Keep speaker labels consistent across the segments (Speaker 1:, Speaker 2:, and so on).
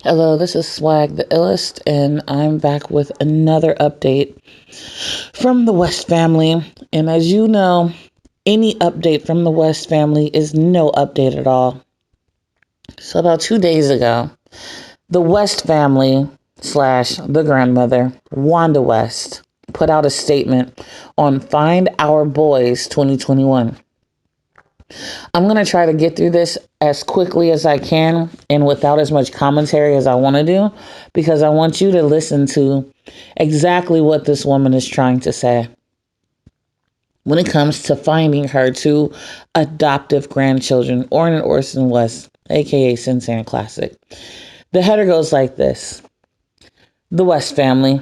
Speaker 1: Hello, this is Swag the Illest, and I'm back with another update from the West family. And as you know, any update from the West family is no update at all. So about 2 days ago, the West family slash the grandmother, Wanda West, put out a statement on Find Our Boys 2021. I'm going to try to get through this as quickly as I can and without as much commentary as I want to do, because I want you to listen to exactly what this woman is trying to say when it comes to finding her two adoptive grandchildren, Orrin and Orson West, aka Cincere and Classic. The header goes like this. The West family.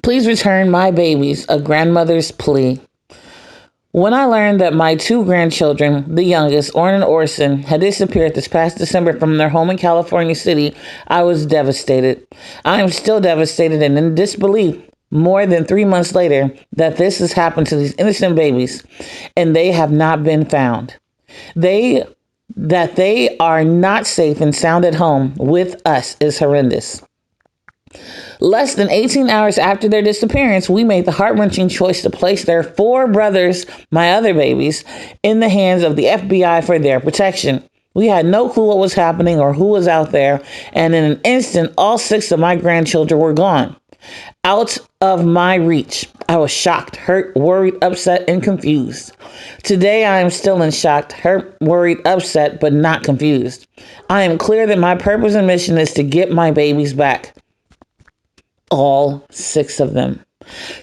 Speaker 1: Please return my babies, a grandmother's plea. When I learned that my two grandchildren, the youngest, Orrin and Orson, had disappeared this past December from their home in California City, I was devastated. I am still devastated and in disbelief more than 3 months later that this has happened to these innocent babies and they have not been found. That they are not safe and sound at home with us is horrendous. Less than 18 hours after their disappearance, we made the heart-wrenching choice to place their four brothers, my other babies, in the hands of the FBI for their protection. We had no clue what was happening or who was out there, and in an instant, all six of my grandchildren were gone. Out of my reach. I was shocked, hurt, worried, upset, and confused. Today, I am still in shock, hurt, worried, upset, but not confused. I am clear that my purpose and mission is to get my babies back. All six of them.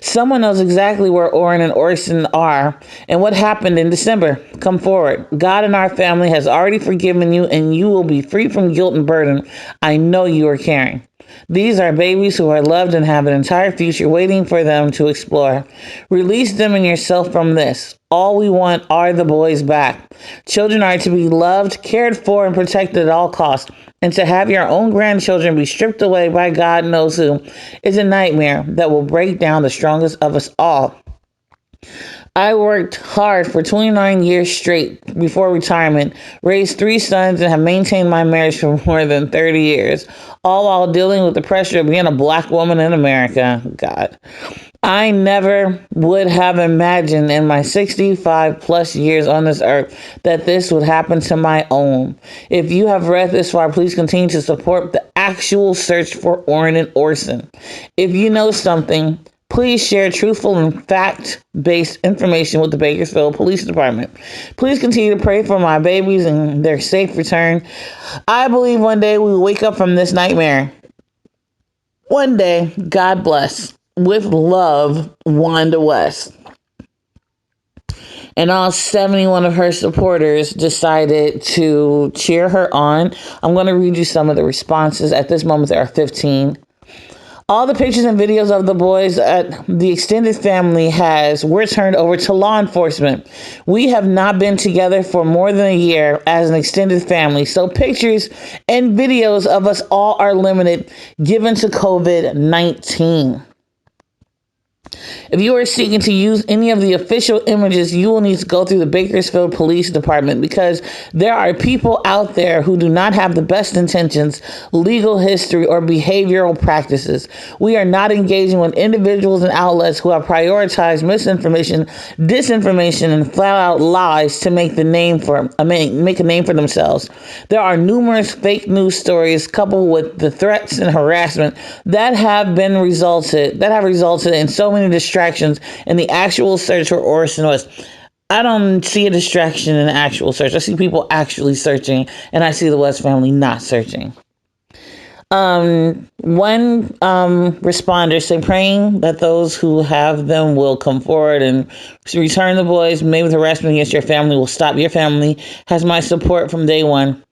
Speaker 1: Someone knows exactly where Orrin and Orson are and what happened in December. Come forward. God and our family has already forgiven you, and you will be free from guilt and burden I know you are carrying. These are babies who are loved and have an entire future waiting for them to explore. Release them and yourself from this. All we want are the boys back. Children are to be loved, cared for, and protected at all costs. And to have your own grandchildren be stripped away by God knows who is a nightmare that will break down the strongest of us all. I worked hard for 29 years straight before retirement, raised three sons, and have maintained my marriage for more than 30 years, all while dealing with the pressure of being a black woman in America. God. I never would have imagined in my 65 plus years on this earth that this would happen to my own. If you have read this far, please continue to support the actual search for Orrin and Orson. If you know something, please share truthful and fact-based information with the Bakersfield Police Department. Please continue to pray for my babies and their safe return. I believe one day we will wake up from this nightmare. One day, God bless. With love, Wanda West. And all 71 of her supporters decided to cheer her on. I'm going to read you some of the responses. At this moment, there are 15. All the pictures and videos of the boys at the extended family were turned over to law enforcement. We have not been together for more than a year as an extended family, so pictures and videos of us all are limited, given to COVID-19. If you are seeking to use any of the official images, you will need to go through the Bakersfield Police Department, because there are people out there who do not have the best intentions, legal history, or behavioral practices. We are not engaging with individuals and outlets who have prioritized misinformation, disinformation, and flat-out lies to make a name for themselves. There are numerous fake news stories coupled with the threats and harassment that have resulted in so many distractions in the actual search for Orson West. I don't see a distraction in the actual search. I see people actually searching, and I see the West family not searching. One responder said, praying that those who have them will come forward and return the boys. Maybe the harassment against your family will stop. Your family has my support from day one.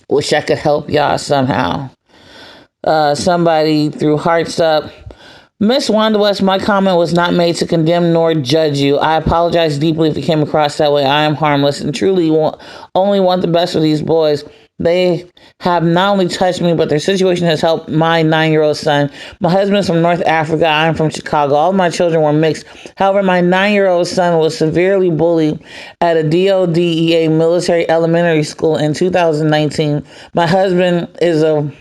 Speaker 1: Wish I could help y'all somehow. Somebody threw hearts up. Miss Wanda West, my comment was not made to condemn nor judge you. I apologize deeply if it came across that way. I am harmless and truly only want the best for these boys. They have not only touched me, but their situation has helped my 9-year-old son. My husband's from North Africa. I'm from Chicago. All of my children were mixed. However, my 9-year-old son was severely bullied at a DODEA military elementary school in 2019. My husband is a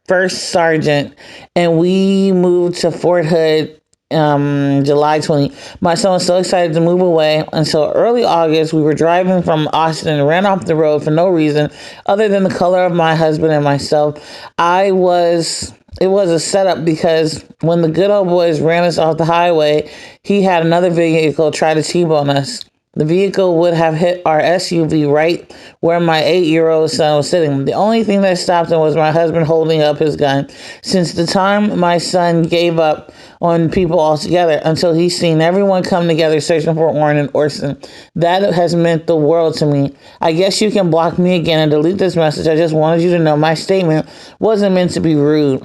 Speaker 1: first sergeant, and we moved to Fort Hood July 20. My son was so excited to move away until early August. We were driving from Austin and ran off the road for no reason other than the color of my husband and myself. It was a setup because when the good old boys ran us off the highway, he had another vehicle try to T-bone us. The vehicle would have hit our SUV right where my 8-year-old son was sitting. The only thing that stopped him was my husband holding up his gun. Since the time my son gave up on people altogether until he's seen everyone come together searching for Orrin and Orson, that has meant the world to me. I guess you can block me again and delete this message. I just wanted you to know my statement wasn't meant to be rude.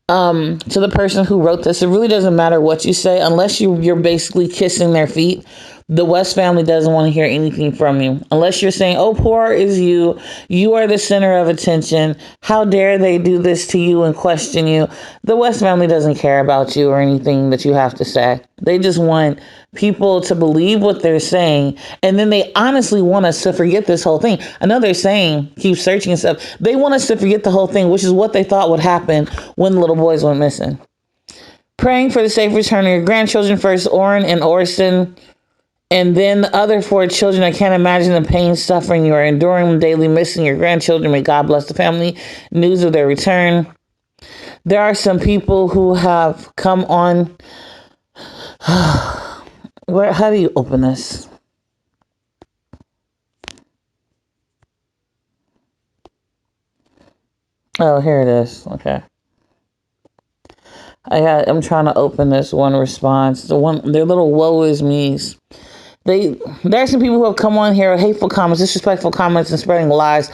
Speaker 1: To the person who wrote this, it really doesn't matter what you say unless you're basically kissing their feet. The West family doesn't want to hear anything from you unless you're saying, oh, poor is you. You are the center of attention. How dare they do this to you and question you? The West family doesn't care about you or anything that you have to say. They just want people to believe what they're saying. And then they honestly want us to forget this whole thing. I know they're saying keep searching and stuff. They want us to forget the whole thing, which is what they thought would happen when the little boys went missing. Praying for the safe return of your grandchildren first, Orrin and Orson. And then the other 4 children, I can't imagine the pain, suffering you are enduring daily, missing your grandchildren. May God bless the family. News of their return. There are some people who have come on. How do you open this? Oh, here it is. Okay. I'm trying to open this one response. Their little woe is me's. There are some people who have come on here with hateful comments, disrespectful comments, and spreading lies.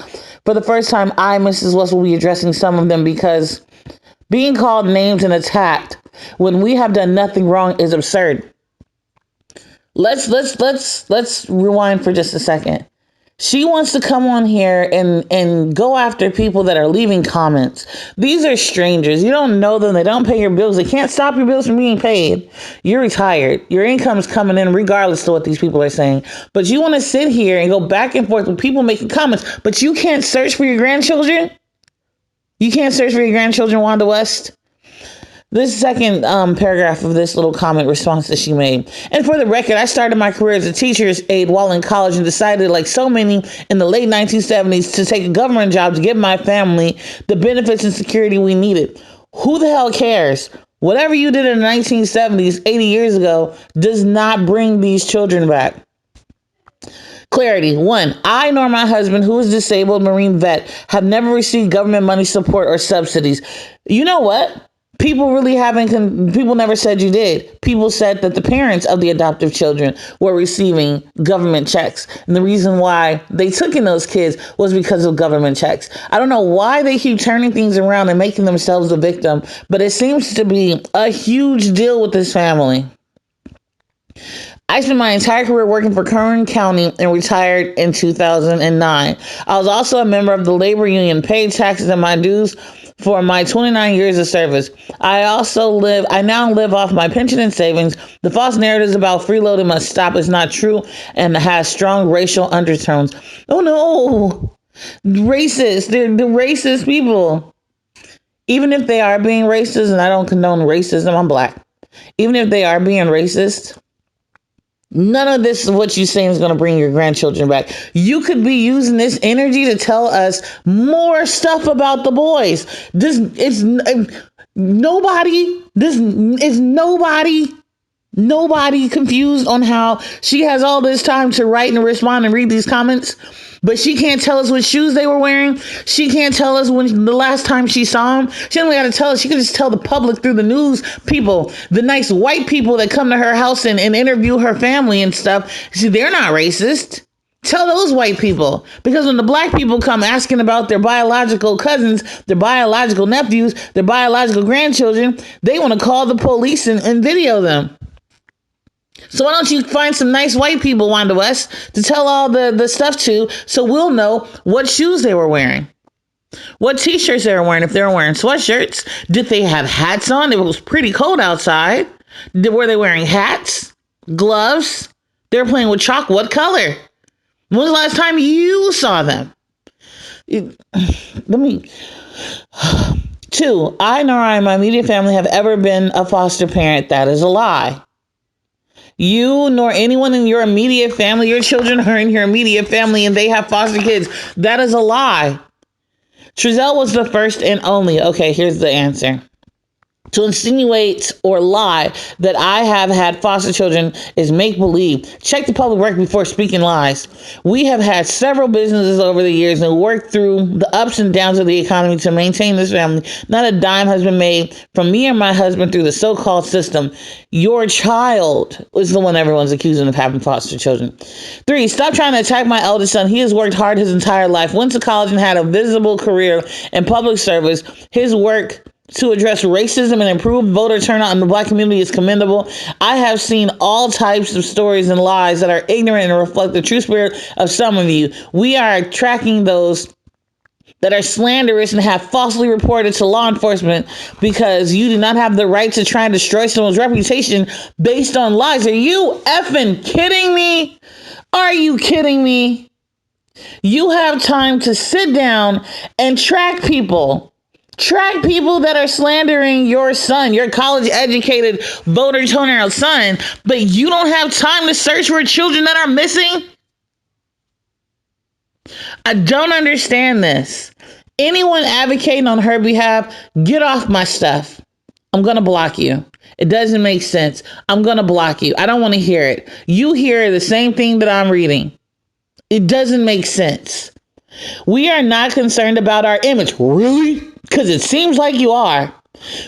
Speaker 1: For the first time, I, Mrs. West, will be addressing some of them because being called names and attacked when we have done nothing wrong is absurd. Let's rewind for just a second. She wants to come on here and go after people that are leaving comments. These are strangers. You don't know them. They don't pay your bills. They can't stop your bills from being paid. You're retired. Your income's coming in regardless of what these people are saying. But you want to sit here and go back and forth with people making comments, but you can't search for your grandchildren? You can't search for your grandchildren, Wanda West? This second paragraph of this little comment response that she made. And for the record, I started my career as a teacher's aide while in college and decided, like so many in the late 1970s, to take a government job to give my family the benefits and security we needed. Who the hell cares? Whatever you did in the 1970s, 80 years ago, does not bring these children back. Clarity. 1, I nor my husband, who is disabled Marine vet, have never received government money support or subsidies. You know what? People really haven't, people never said you did. People said that the parents of the adoptive children were receiving government checks. And the reason why they took in those kids was because of government checks. I don't know why they keep turning things around and making themselves the victim, but it seems to be a huge deal with this family. I spent my entire career working for Kern County and retired in 2009. I was also a member of the labor union, paid taxes and my dues for my 29 years of service. I now live off my pension and savings. The false narratives about freeloading must stop. It's not true and has strong racial undertones. Oh no, racist. They're the racist people. Even if they are being racist, and I don't condone racism, I'm black. Even if they are being racist, none of this is what you're saying is going to bring your grandchildren back. You could be using this energy to tell us more stuff about the boys. Nobody confused on how she has all this time to write and respond and read these comments, but she can't tell us what shoes they were wearing. She can't tell us when the last time she saw them. She only got to tell us. She can just tell the public through the news people, the nice white people that come to her house and interview her family and stuff. See, they're not racist. Tell those white people. Because when the black people come asking about their biological cousins, their biological nephews, their biological grandchildren, they want to call the police and video them. So why don't you find some nice white people, Wanda West, to tell all the stuff to, so we'll know what shoes they were wearing, what t-shirts they were wearing, if they were wearing sweatshirts. Did they have hats on? It was pretty cold outside. Were they wearing hats, gloves? They were playing with chalk. What color? When was the last time you saw them? Two, I nor I and my immediate family have ever been a foster parent. That is a lie. You nor anyone in your immediate family, your children are in your immediate family and they have foster kids. That is a lie. Trezell was the first and only. Okay, here's the answer. To insinuate or lie that I have had foster children is make-believe. Check the public record before speaking lies. We have had several businesses over the years and worked through the ups and downs of the economy to maintain this family. Not a dime has been made from me and my husband through the so-called system. Your child is the one everyone's accusing of having foster children. 3, stop trying to attack my eldest son. He has worked hard his entire life, went to college and had a visible career in public service. His work to address racism and improve voter turnout in the black community is commendable. I have seen all types of stories and lies that are ignorant and reflect the true spirit of some of you. We are tracking those that are slanderous and have falsely reported to law enforcement because you do not have the right to try and destroy someone's reputation based on lies. Are you effing kidding me? Are you kidding me? You have time to sit down and track people. Track people that are slandering your son, your college-educated voter turnout son, but you don't have time to search for children that are missing? I don't understand this. Anyone advocating on her behalf, get off my stuff. I'm going to block you. It doesn't make sense. I'm going to block you. I don't want to hear it. You hear the same thing that I'm reading. It doesn't make sense. We are not concerned about our image. Really? Because it seems like you are.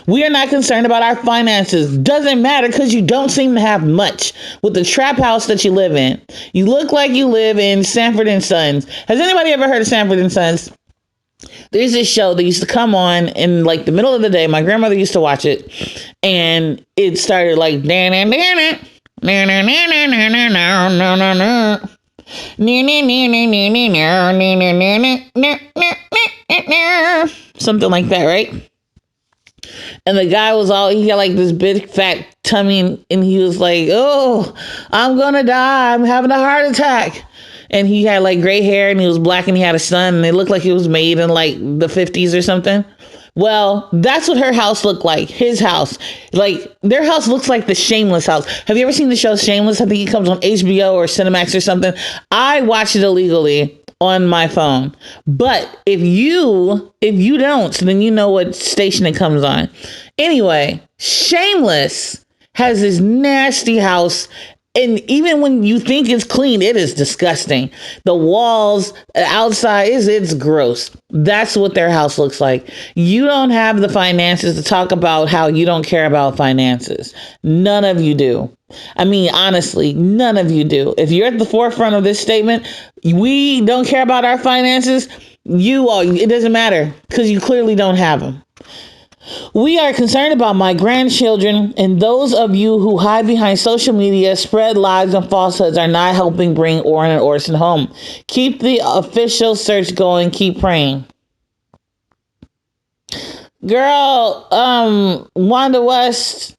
Speaker 1: We are not concerned about our finances. Doesn't matter because you don't seem to have much with the trap house that you live in. You look like you live in Sanford and Sons. Has anybody ever heard of Sanford and Sons? There's this show that used to come on in like the middle of the day. My grandmother used to watch it. And it started like something like that, right? And the guy was he had like this big fat tummy and he was like, oh, I'm gonna die. I'm having a heart attack. And he had like gray hair and he was black and he had a son and it looked like it was made in like the 50s or something. Well, that's what her house looked like. His house. Like, their house looks like the Shameless house. Have you ever seen the show Shameless? I think it comes on HBO or Cinemax or something. I watch it illegally on my phone. But if you don't, then you know what station it comes on. Anyway, Shameless has this nasty house. And even when you think it's clean, it is disgusting. The walls outside it's gross. That's what their house looks like. You don't have the finances to talk about how you don't care about finances. None of you do. I mean, honestly, none of you do. If you're at the forefront of this statement, we don't care about our finances. It doesn't matter because you clearly don't have them. We are concerned about my grandchildren, and those of you who hide behind social media, spread lies and falsehoods are not helping bring Orrin and Orson home. Keep the official search going. Keep praying. Girl, Wanda West,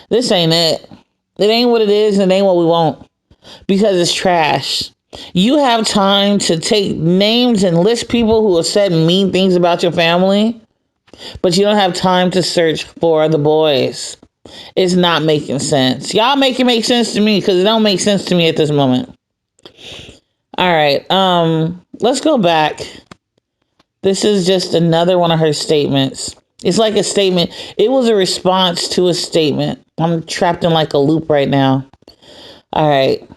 Speaker 1: this ain't it. It ain't what it is, and it ain't what we want, because it's trash. You have time to take names and list people who have said mean things about your family, but you don't have time to search for the boys. It's not making sense. Y'all make it make sense to me because it don't make sense to me at this moment. All right. Let's go back. This is just another one of her statements. It's like a statement. It was a response to a statement. I'm trapped in like a loop right now. All right.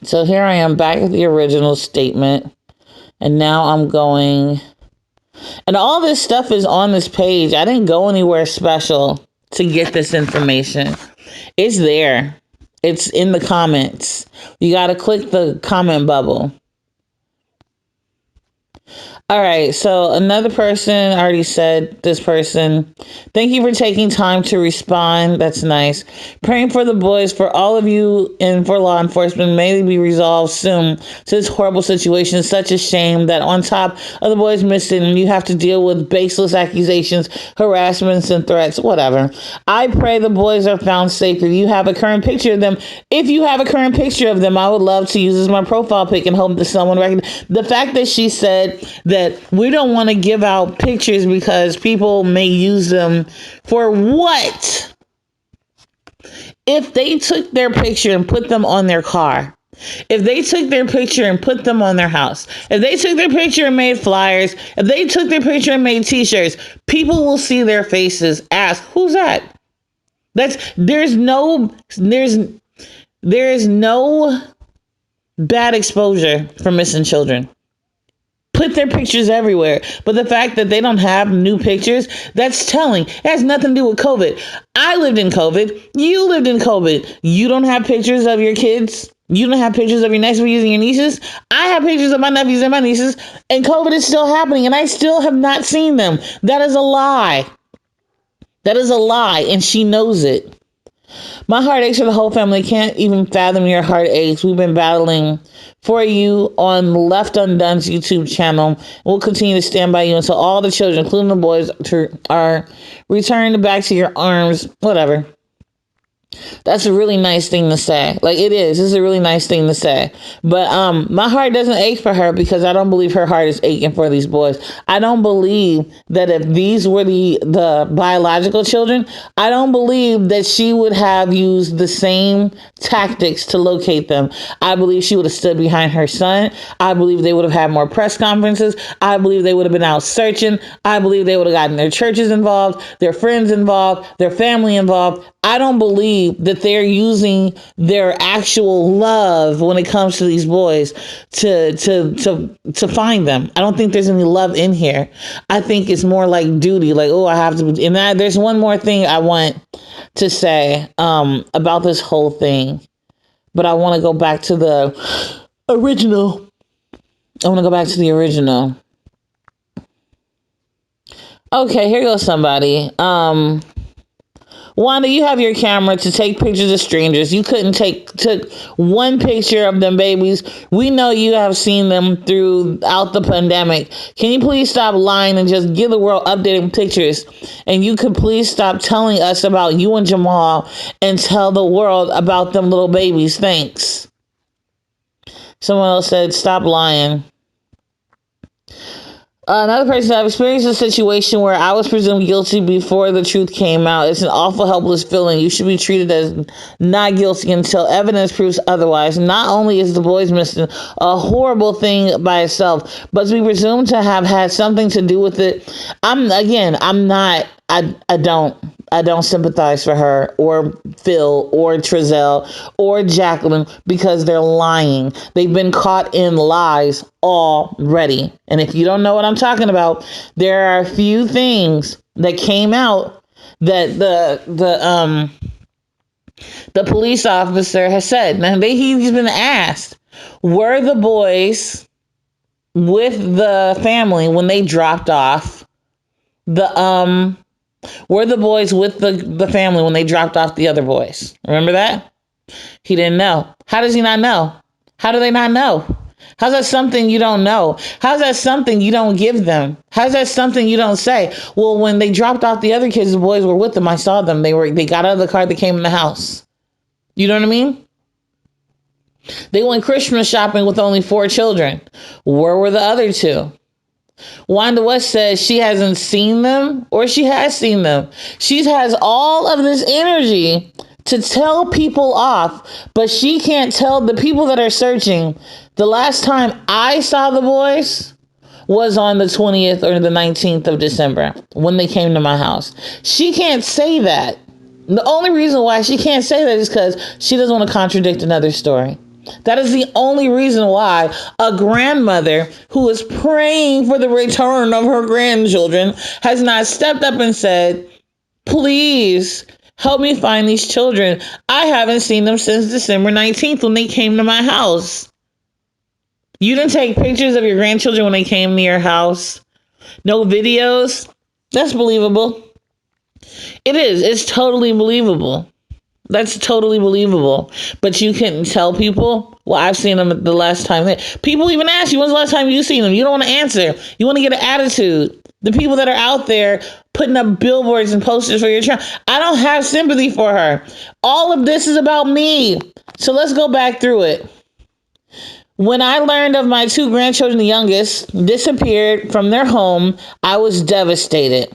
Speaker 1: So here I am back at the original statement. And now I'm going. And all this stuff is on this page. I didn't go anywhere special to get this information. It's there. It's in the comments. You got to click the comment bubble. All right, so another person already said, this person, thank you for taking time to respond. That's nice. Praying for the boys, for all of you, and for law enforcement. May they be resolved soon to this horrible situation. It's such a shame that on top of the boys missing, you have to deal with baseless accusations, harassments, and threats, whatever. I pray the boys are found safe. If you have a current picture of them, I would love to use as my profile pic and hope that someone recognizes. The fact that she said that we don't want to give out pictures because people may use them for what? If they took their picture and put them on their car, if they took their picture and put them on their house, if they took their picture and made flyers, if they took their picture and made t-shirts, people will see their faces, ask, who's that? There is no bad exposure for missing children. Put their pictures everywhere. But the fact that they don't have new pictures, that's telling. It has nothing to do with COVID. I lived in COVID. You lived in COVID. You don't have pictures of your kids. You don't have pictures of your nephews and your nieces. I have pictures of my nephews and my nieces, and COVID is still happening, and I still have not seen them. That is a lie. That is a lie, and she knows it. My heart aches for the whole family. Can't even fathom your heart aches. We've been battling for you on Left Undone's YouTube channel. We'll continue to stand by you until all the children, including the boys, are returned back to your arms. Whatever. That's a really nice thing to say. Like, it is. It's a really nice thing to say. But my heart doesn't ache for her because I don't believe her heart is aching for these boys. I don't believe that if these were the biological children, I don't believe that she would have used the same tactics to locate them. I believe she would have stood behind her son. I believe they would have had more press conferences. I believe they would have been out searching. I believe they would have gotten their churches involved, their friends involved, their family involved. I don't believe that they're using their actual love when it comes to these boys to find them. I don't think there's any love in here. I think it's more like duty, like, oh, I have to. And there's one more thing I want to say about this whole thing, but I want to go back to the original. Okay, here goes somebody. Wanda, you have your camera to take pictures of strangers. You couldn't took one picture of them babies. We know you have seen them throughout the pandemic. Can you please stop lying and just give the world updated pictures? And you could please stop telling us about you and Jamal and tell the world about them little babies. Thanks. Someone else said, stop lying. Another person, I've experienced a situation where I was presumed guilty before the truth came out. It's an awful, helpless feeling. You should be treated as not guilty until evidence proves otherwise. Not only is the boys missing a horrible thing by itself, but to be presumed to have had something to do with it. I don't sympathize for her or Phil or Trezell or Jacqueline because they're lying. They've been caught in lies already. And if you don't know what I'm talking about, there are a few things that came out that the police officer has said. Now he's been asked, were the boys with the family when they dropped off were the boys with the family when they dropped off the other boys? Remember that? He didn't know. How does he not know? How do they not know? How's that something you don't know? How's that something you don't give them? How's that something you don't say? Well, when they dropped off the other kids, the boys were with them. I saw them. They got out of the car. They came in the house. You know what I mean? They went Christmas shopping with only 4 children. Where were the other 2? Wanda West says she hasn't seen them, or she has seen them. She has all of this energy to tell people off, but she can't tell the people that are searching. The last time I saw the boys was on the 20th or the 19th of December when they came to my house. She can't say that. The only reason why she can't say that is because she doesn't want to contradict another story. That is the only reason why a grandmother who is praying for the return of her grandchildren has not stepped up and said, please Help me find these children. I haven't seen them since December 19th when they came to my house. You didn't take pictures of your grandchildren when they came to your house. No videos. That's believable. It is. It's totally believable. That's totally believable. But you couldn't tell people, well, I've seen them the last time. People even ask you, when's the last time you seen them? You don't want to answer. You want to get an attitude. The people that are out there putting up billboards and posters for your child. I don't have sympathy for her. All of this is about me. So let's go back through it. When I learned of my 2 grandchildren, the youngest, disappeared from their home, I was devastated.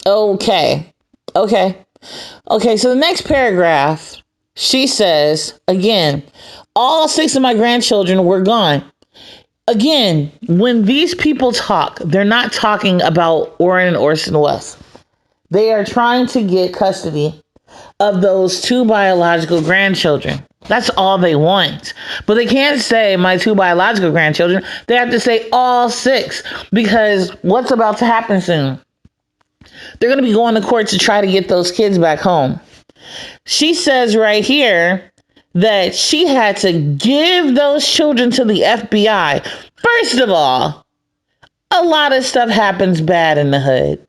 Speaker 1: Okay, so the next paragraph, she says, again, all 6 of my grandchildren were gone. Again, when these people talk, they're not talking about Orrin and Orson West. They are trying to get custody of those 2 biological grandchildren. That's all they want. But they can't say my 2 biological grandchildren. They have to say all 6, because what's about to happen soon? They're going to be going to court to try to get those kids back home. She says right here that she had to give those children to the FBI. First of all, a lot of stuff happens bad in the hood.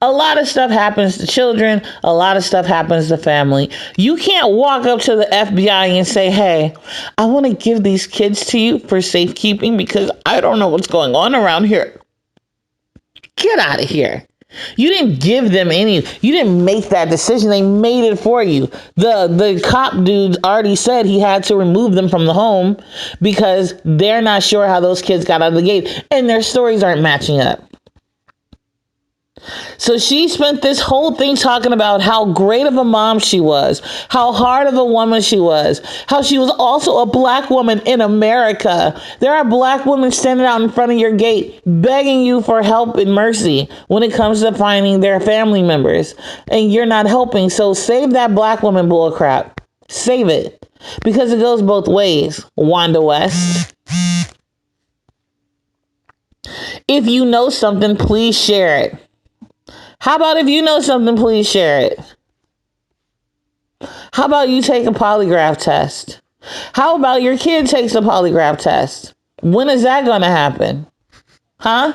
Speaker 1: A lot of stuff happens to children. A lot of stuff happens to family. You can't walk up to the FBI and say, hey, I want to give these kids to you for safekeeping because I don't know what's going on around here. Get out of here. You didn't give them you didn't make that decision. They made it for you. The cop dude already said he had to remove them from the home because they're not sure how those kids got out of the gate and their stories aren't matching up. So she spent this whole thing talking about how great of a mom she was, how hard of a woman she was, how she was also a black woman in America. There are black women standing out in front of your gate begging you for help and mercy when it comes to finding their family members, and you're not helping. So save that black woman bull crap. Save it, because it goes both ways. Wanda West. If you know something, please share it. How about if you know something, please share it? How about you take a polygraph test? How about your kid takes a polygraph test? When is that going to happen? Huh?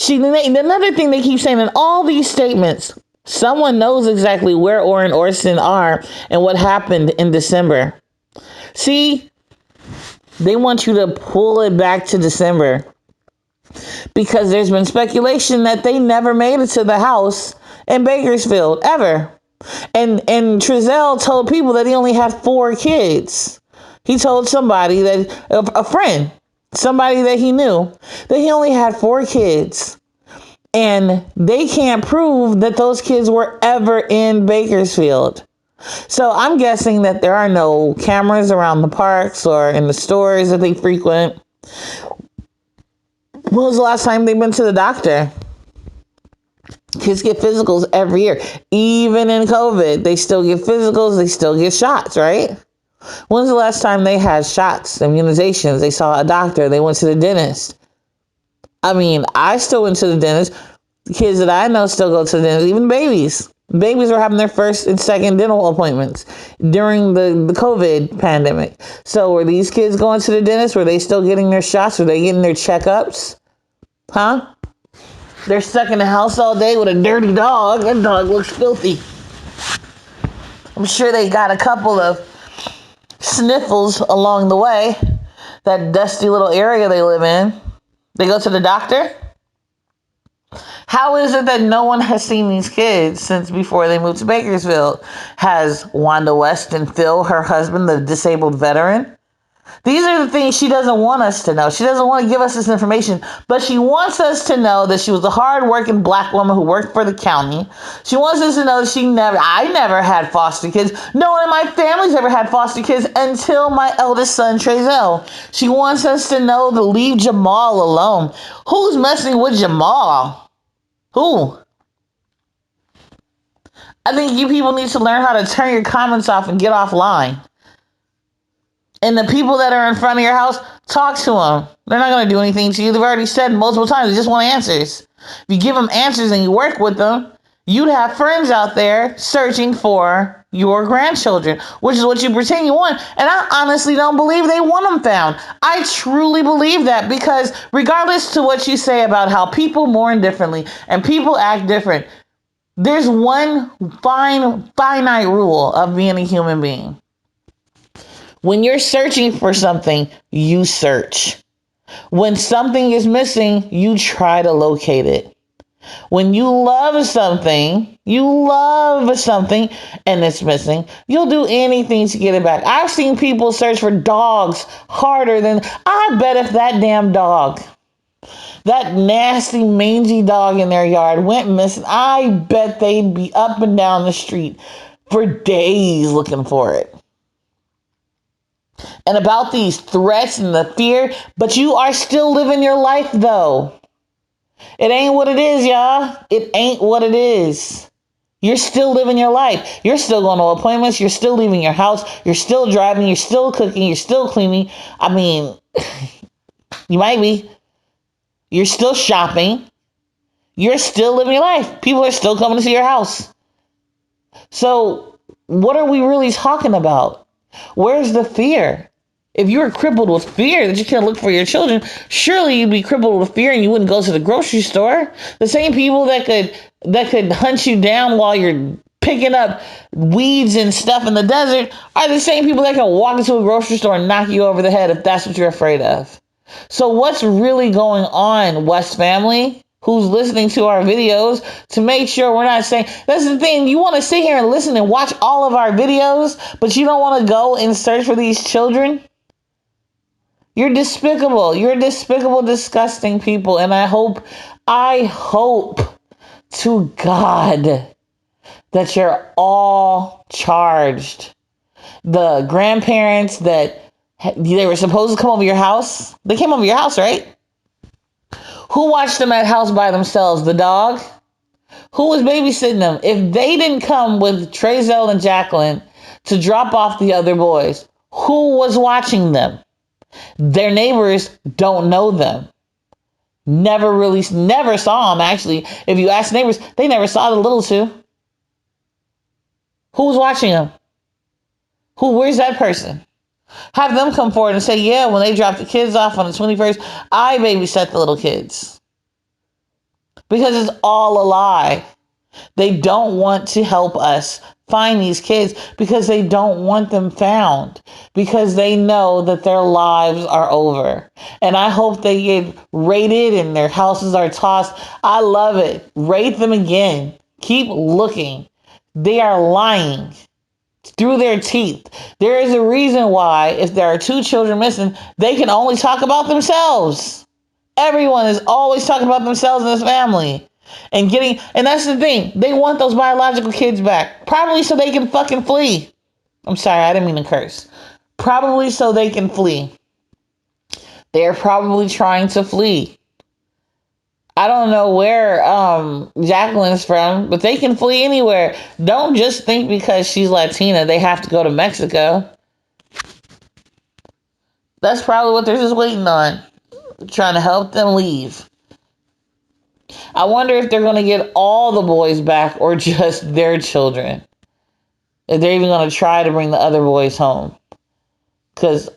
Speaker 1: Another thing they keep saying in all these statements, someone knows exactly where Orrin and Orson are and what happened in December. See, they want you to pull it back to December. Because there's been speculation that they never made it to the house in Bakersfield, ever. And Trezell told people that he only had 4 kids. He told somebody that, a friend, somebody that he knew, that he only had 4 kids. And they can't prove that those kids were ever in Bakersfield. So I'm guessing that there are no cameras around the parks or in the stores that they frequent. When was the last time they've been to the doctor? Kids get physicals every year. Even in COVID, they still get physicals. They still get shots, right? When's the last time they had shots, immunizations? They saw a doctor. They went to the dentist. I mean, I still went to the dentist. The kids that I know still go to the dentist, even babies. Babies were having their first and second dental appointments during the COVID pandemic. So were these kids going to the dentist? Were they still getting their shots? Were they getting their checkups? Huh? They're stuck in the house all day with a dirty dog. That dog looks filthy. I'm sure they got a couple of sniffles along the way. That dusty little area they live in. They go to the doctor. How is it that no one has seen these kids since before they moved to Bakersfield? Has Wanda West and Phil, her husband, the disabled veteran? These are the things she doesn't want us to know. She doesn't want to give us this information, but she wants us to know that she was a hardworking black woman who worked for the county. She wants us to know that I never had foster kids. No one in my family's ever had foster kids until my eldest son, Trezell. She wants us to know to leave Jamal alone. Who's messing with Jamal? Who? I think you people need to learn how to turn your comments off and get offline. And the people that are in front of your house, talk to them. They're not going to do anything to you. They've already said multiple times, they just want answers. If you give them answers and you work with them, You'd have friends out there searching for your grandchildren, which is what you pretend you want. And I honestly don't believe they want them found. I truly believe that, because regardless to what you say about how people mourn differently and people act different, there's one finite rule of being a human being. When you're searching for something, you search. When something is missing, you try to locate it. When you love something and it's missing, you'll do anything to get it back. I've seen people search for dogs harder than, I bet if that damn dog, that nasty mangy dog in their yard went missing, I bet they'd be up and down the street for days looking for it. And about these threats and the fear, but you are still living your life though. It ain't what it is, y'all. It ain't what it is. You're still living your life. You're still going to appointments. You're still leaving your house. You're still driving. You're still cooking. You're still cleaning. I mean, you might be. You're still shopping. You're still living your life. People are still coming to see your house. So what are we really talking about? Where's the fear? If you were crippled with fear that you can't look for your children, surely you'd be crippled with fear and you wouldn't go to the grocery store. The same people that could hunt you down while you're picking up weeds and stuff in the desert are the same people that can walk into a grocery store and knock you over the head if that's what you're afraid of. So what's really going on, West family, who's listening to our videos, to make sure we're not saying, that's the thing, you want to sit here and listen and watch all of our videos, but you don't want to go and search for these children? You're despicable. You're despicable, disgusting people. And I hope to God that you're all charged. The grandparents that they were supposed to come over your house, they came over your house, right? Who watched them at house by themselves? The dog? Who was babysitting them? If they didn't come with Trezell and Jacqueline to drop off the other boys, who was watching them? Their neighbors don't know them. Never saw them, actually. If you ask neighbors, they never saw the little two. Who's watching them? Where's that person? Have them come forward and say, yeah, when they dropped the kids off on the 21st, I babysat the little kids. Because it's all a lie. They don't want to help us find these kids because they don't want them found, because they know that their lives are over. And I hope they get raided and their houses are tossed. I love it. Raid them again. Keep looking. They are lying through their teeth. There is a reason why, if there are two children missing, they can only talk about themselves. Everyone is always talking about themselves in this family. And that's the thing. They want those biological kids back. Probably so they can fucking flee. I'm sorry, I didn't mean to curse. Probably so they can flee. They're probably trying to flee. I don't know where Jacqueline's from, but they can flee anywhere. Don't just think because she's Latina, they have to go to Mexico. That's probably what they're just waiting on. Trying to help them leave. I wonder if they're going to get all the boys back or just their children. If they're even going to try to bring the other boys home. Because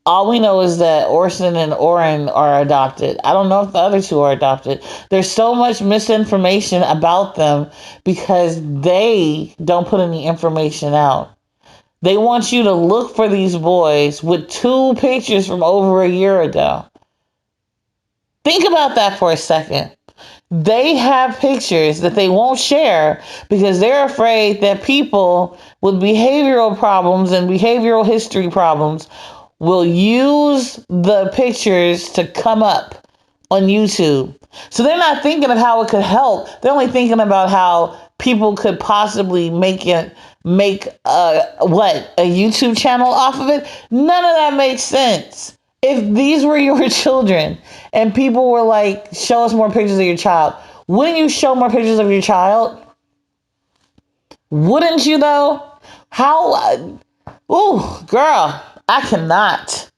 Speaker 1: all we know is that Orson and Orrin are adopted. I don't know if the other two are adopted. There's so much misinformation about them because they don't put any information out. They want you to look for these boys with 2 pictures from over a year ago. Think about that for a second. They have pictures that they won't share because they're afraid that people with behavioral problems and behavioral history problems will use the pictures to come up on YouTube. So they're not thinking of how it could help. They're only thinking about how people could possibly make a YouTube channel off of it. None of that makes sense. If these were your children and people were like, show us more pictures of your child, wouldn't you show more pictures of your child? Wouldn't you though? Girl, I cannot.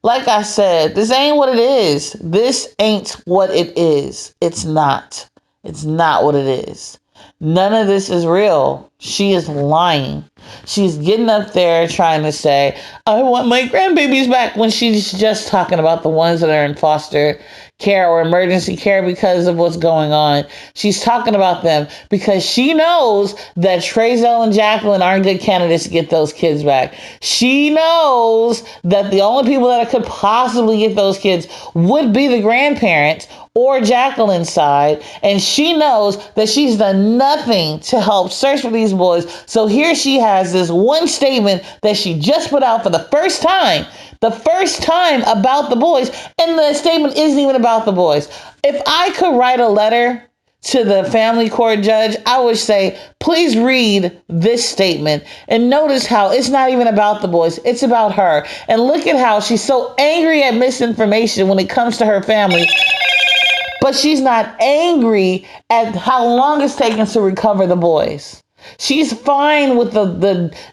Speaker 1: Like I said, this ain't what it is. This ain't what it is. It's not. It's not what it is. None of this is real. She is lying. She's getting up there trying to say, I want my grandbabies back, when she's just talking about the ones that are in foster care or emergency care because of what's going on. She's talking about them because she knows that Trezell and Jacqueline aren't good candidates to get those kids back. She knows that the only people that could possibly get those kids would be the grandparents or Jacqueline's side. And she knows that she's done nothing to help search for these boys. So here she has this one statement that she just put out for the first time about the boys. And the statement isn't even about the boys. If I could write a letter to the family court judge, I would say, please read this statement and notice how it's not even about the boys. It's about her. And look at how she's so angry at misinformation when it comes to her family. But she's not angry at how long it's taken to recover the boys. She's fine with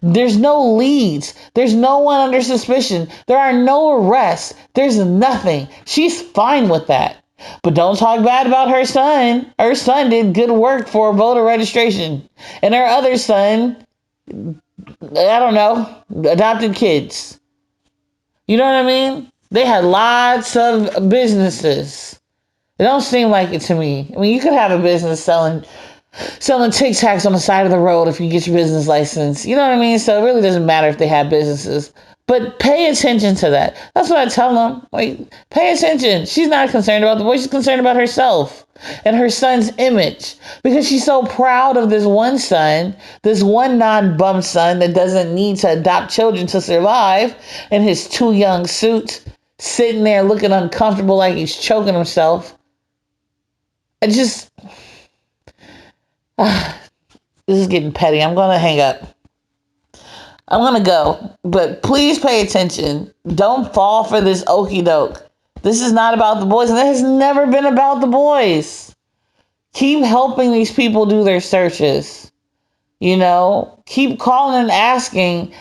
Speaker 1: there's no leads. There's no one under suspicion. There are no arrests. There's nothing. She's fine with that. But don't talk bad about her son. Her son did good work for voter registration. And her other son, I don't know, adopted kids. You know what I mean? They had lots of businesses. It don't seem like it to me. I mean, you could have a business selling Tic Tacs on the side of the road if you get your business license. You know what I mean? So it really doesn't matter if they have businesses. But pay attention to that. That's what I tell them. Like, pay attention. She's not concerned about the boy. She's concerned about herself and her son's image. Because she's so proud of this one son, this one non-bum son that doesn't need to adopt children to survive, in his too young suit, sitting there looking uncomfortable like he's choking himself. I just... this is getting petty. I'm going to hang up. I'm going to go. But please pay attention. Don't fall for this okie doke. This is not about the boys, and it has never been about the boys. Keep helping these people do their searches. You know, keep calling and asking,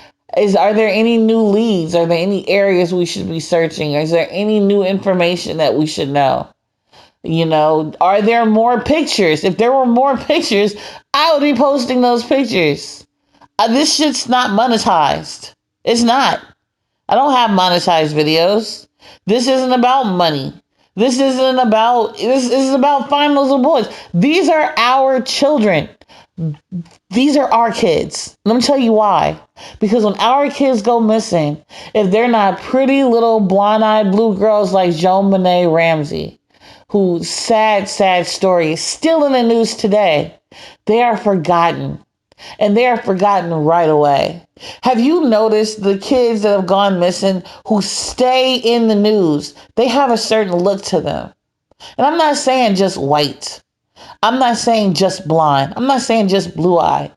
Speaker 1: are there any new leads? Are there any areas we should be searching? Is there any new information that we should know? You know, are there more pictures? If there were more pictures, I would be posting those pictures. This shit's not monetized. It's not. I don't have monetized videos. This isn't about money. This is about finding those little boys. These are our children. These are our kids. Let me tell you why. Because when our kids go missing, if they're not pretty little blonde-eyed blue girls like Joan Benet Ramsey, whose sad story is still in the news today, they are forgotten. And they are forgotten right away. Have you noticed the kids that have gone missing who stay in the news? They have a certain look to them. And I'm not saying just white. I'm not saying just blonde. I'm not saying just blue-eyed.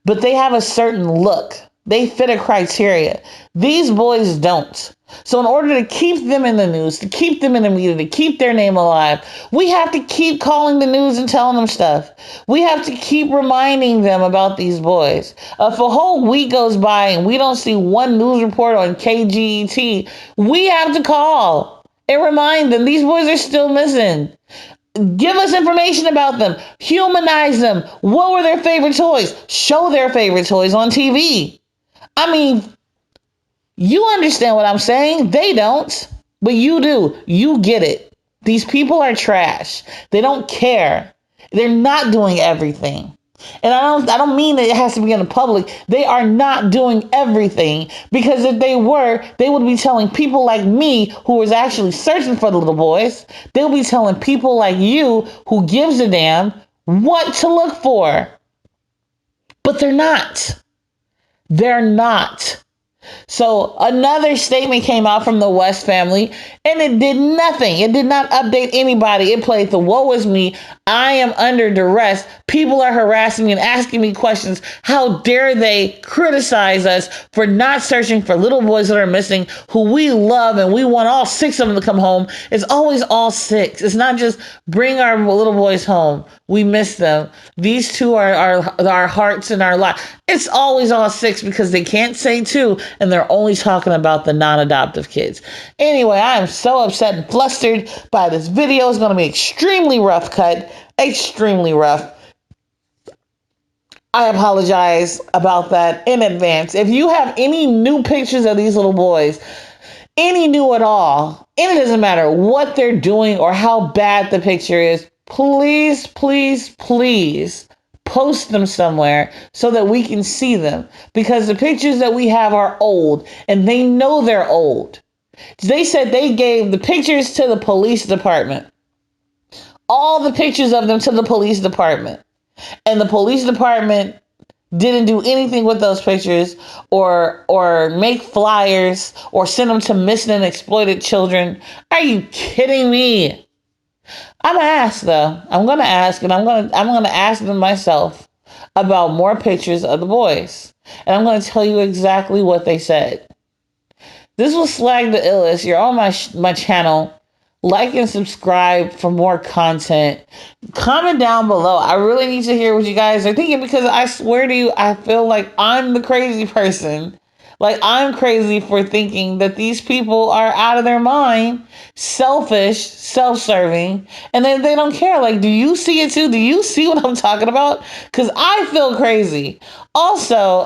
Speaker 1: But they have a certain look. They fit a criteria. These boys don't. So in order to keep them in the news, to keep them in the media, to keep their name alive, we have to keep calling the news and telling them stuff. We have to keep reminding them about these boys. If a whole week goes by and we don't see one news report on KGET, we have to call and remind them these boys are still missing. Give us information about them. Humanize them. What were their favorite toys? Show their favorite toys on TV. I mean, you understand what I'm saying? They don't, but you do. You get it. These people are trash. They don't care. They're not doing everything. And I don't mean that it has to be in the public. They are not doing everything, because if they were, they would be telling people like me who was actually searching for the little boys. They'll be telling people like you who gives a damn what to look for. But they're not. They're not. So another statement came out from the West family, and it did nothing. It did not update anybody. It played the woe is me. I am under duress. People are harassing me and asking me questions. How dare they criticize us for not searching for little boys that are missing, who we love, and we want all 6 of them to come home. It's always all 6. It's not just bring our little boys home. We miss them. These 2 are our hearts and our life. It's always all 6 because they can't say 2, and they're only talking about the non-adoptive kids. Anyway, I am so upset and flustered by this video. It's going to be extremely rough cut. Extremely rough. I apologize about that in advance. If you have any new pictures of these little boys, any new at all, and it doesn't matter what they're doing or how bad the picture is, please, please, please post them somewhere so that we can see them. Because the pictures that we have are old and they know they're old. They said they gave the pictures to the police department. All the pictures of them to the police department. And the police department didn't do anything with those pictures or make flyers or send them to missing and exploited children. Are you kidding me? I'm gonna ask though. I'm gonna ask, and I'm gonna ask them myself about more pictures of the boys, and I'm gonna tell you exactly what they said. This was Slag the Illest. You're on my channel. Like and subscribe for more content. Comment down below. I really need to hear what you guys are thinking, because I swear to you, I feel like I'm the crazy person. Like, I'm crazy for thinking that these people are out of their mind, selfish, self-serving, and then they don't care. Like, do you see it too? Do you see what I'm talking about? Because I feel crazy. Also,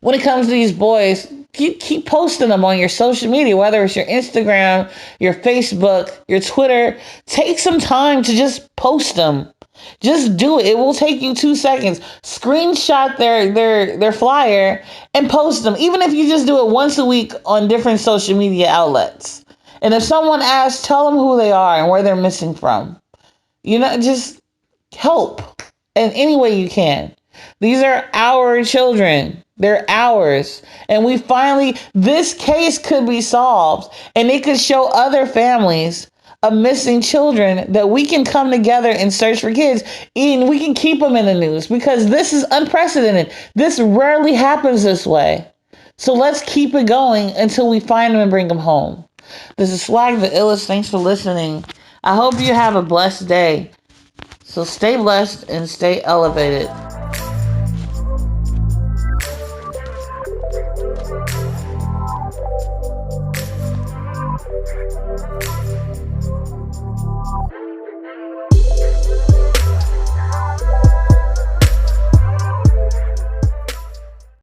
Speaker 1: when it comes to these boys, keep posting them on your social media, whether it's your Instagram, your Facebook, your Twitter. Take some time to just post them. Just do it. It will take you 2 seconds. Screenshot their flyer and post them. Even if you just do it once a week on different social media outlets. And if someone asks, tell them who they are and where they're missing from. Just help in any way you can. These are our children. They're ours. And this case could be solved, and it could show other families of missing children that we can come together and search for kids, and we can keep them in the news, because this is unprecedented. This rarely happens this way. So let's keep it going until we find them and bring them home. This is Slag the Illest. Thanks for listening. I hope you have a blessed day. So stay blessed and stay elevated.